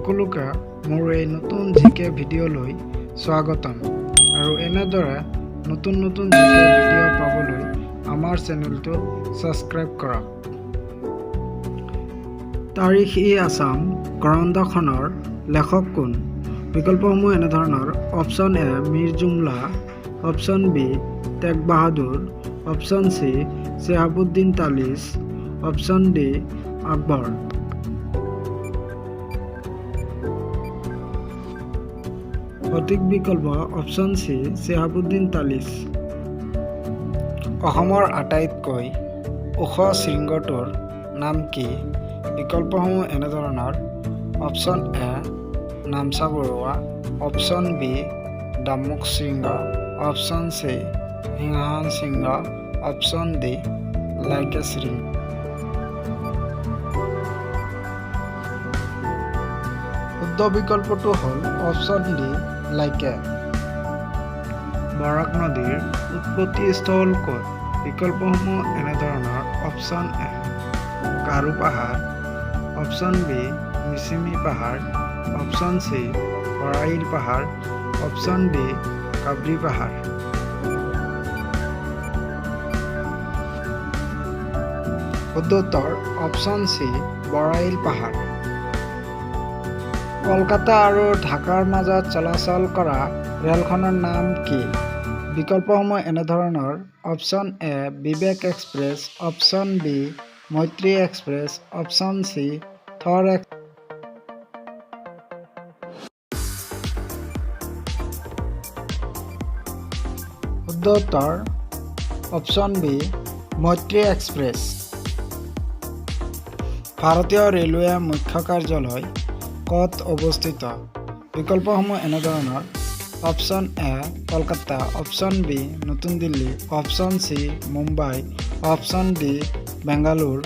সকলোকে মোৰ এই নতুন জিকে ভিডিঅ'লৈ স্বাগতম আৰু এনেদৰে নতুন জিকে ভিডিঅ' পাবলৈ আমাৰ চেনেলটো সাবস্ক্ৰাইব কৰক। তাৰিখ-ই আছাম গ্ৰন্থখনৰ লেখক কোন? বিকল্পসমূহ এনেধৰণৰ: option A Mir Jumla, option B Tegh Bahadur, option C Shihabuddin Talish, option D Akbar. সঠিক বিকল্প অপশ্যন চি শ্বিহাবুদ্দিন তালিচ। অসমৰ আটাইতকৈ ওখ শৃংগটোৰ নাম কি? বিকল্পসমূহ এনেধৰণৰ: option A Namsa Barua, option B Damuk Shring, option C সিংহাসন শৃংগ, অপশ্যন ডি লাইকা শৃংগ। শুদ্ধ বিকল্পটো হ'ল অপশ্যন ডি লাইকা। বৰাক নদীৰ উৎপত্তি স্থল ক'ত? বিকল্পসমূহ এনেধৰণৰ: অপশ্যন এ গাৰো পাহাৰ, অপশ্যন বি মিচিমি পাহাৰ, অপশ্যন চি বৰাইল পাহাৰ, অপশ্যন ডি কাবৰি পাহাৰ। শুদ্ধ উত্তৰ অপশ্যন চি বৰাইল পাহাৰ। কলকাতা আৰু ঢাকাৰ মাজত চলাচল কৰা ৰেলখনৰ নাম কি? বিকল্পসমূহ এনেধৰণৰ: option A Vivek Express, option B Maitree Express, option C Thar Express. শুদ্ধ উত্তৰ অপশ্যন বি মৈত্ৰী এক্সপ্ৰেছ। ভাৰতীয় ৰেলৱে মুখ্য কাৰ্যালয় ক'ত অৱস্থিত? বিকল্পসমূহ এনেধৰণৰ: option A Kolkata, option B নতুন Delhi, option C Mumbai, option D Bengaluru.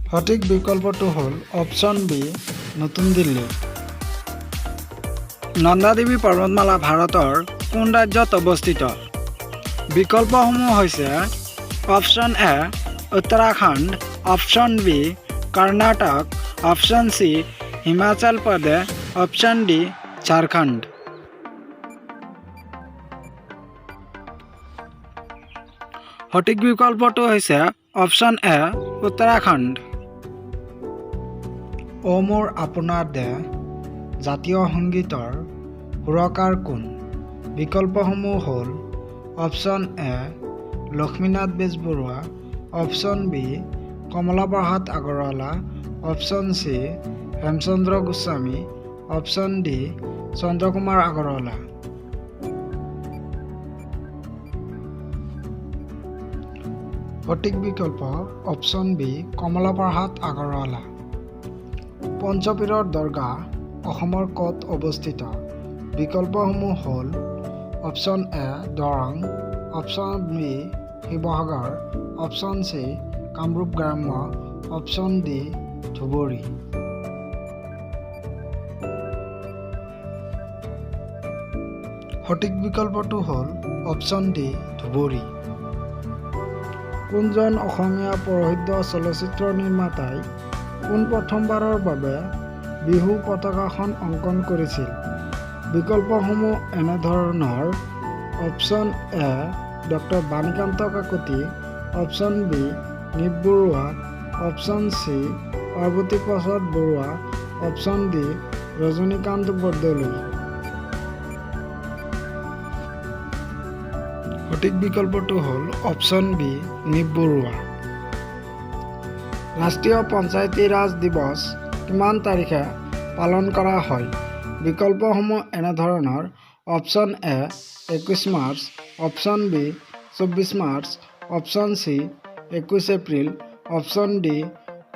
সঠিক বিকল্পটো হ'ল অপশ্যন বি নতুন দিল্লী। নন্দা দেৱী পৰ্বতমালা ভাৰতৰ কোন ৰাজ্যত অৱস্থিত? বিকল্পসমূহ হৈছে: option A Uttarakhand, option B Karnataka, option C Himachal Pradesh, option D Jharkhand. সঠিক বিকল্পটো হৈছে অপশ্যন এ উত্তৰাখণ্ড। অ মোৰ আপোনাৰ দেশ জাতীয় সংগীতৰ সুৰকাৰ কোন? বিকল্পসমূহ হ'ল: option A Lakshminath Bezbarua, option B Kamala Prasad Agarwala, option C Hemchandra Goswami, option D Chandrakumar Agarwala. সঠিক বিকল্প অপশ্যন বি কমলা প্ৰসাদ আগৰৱালা। পঞ্চপীৰৰ দৰগাহ অসমৰ ক'ত অৱস্থিত? বিকল্পসমূহ হ'ল: option A Darrang, option B Sivasagar, option C Kamrup গ্ৰাম্য, অপশ্যন ডি ধুবুৰী। সঠিক বিকল্পটো হ'ল অপশ্যন ডি ধুবুৰী। কোনজন অসমীয়া প্ৰসিদ্ধ চলচ্চিত্ৰ নিৰ্মাতাই পোনপ্ৰথমবাৰৰ বাবে বিহু পতাকাখন অংকন কৰিছিল? বিকল্পসমূহ এনেধৰণৰ: option A doctor Banikanta Kakati, option B Nip Barua, option C Parbati Prasad Barua, option D Rajanikanta Bordoloi. সঠিক বিকল্পটো হ'ল অপশ্যন বি নিপ বৰুৱা। ৰাষ্ট্ৰীয় পঞ্চায়তী ৰাজ দিৱস কিমান তাৰিখে পালন কৰা হয়? বিকল্পসমূহ এনেধৰণৰ: option A 21 March, option B 24 March, option C 21 April, option D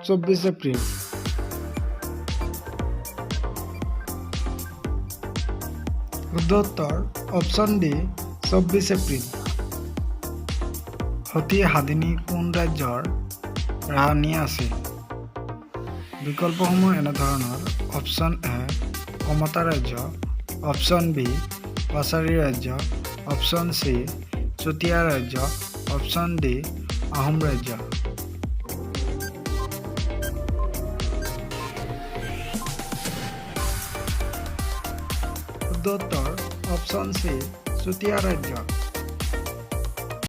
24 April. শুদ্ধ উত্তৰ option D 24 April. Sati Sadhini কোন ৰাজ্যৰ ৰাণী আছিল? বিকল্পসমূহ এনেধৰণৰ: অপশ্যন এ কমতা ৰাজ্য, অপশ্যন বি কছাৰী ৰাজ্য, অপশ্যন চি চুতীয়া ৰাজ্য, অপশ্যন ডি আহোম ৰাজ্য। শুদ্ধ উত্তৰ অপশ্যন চি চুতীয়া ৰাজ্য।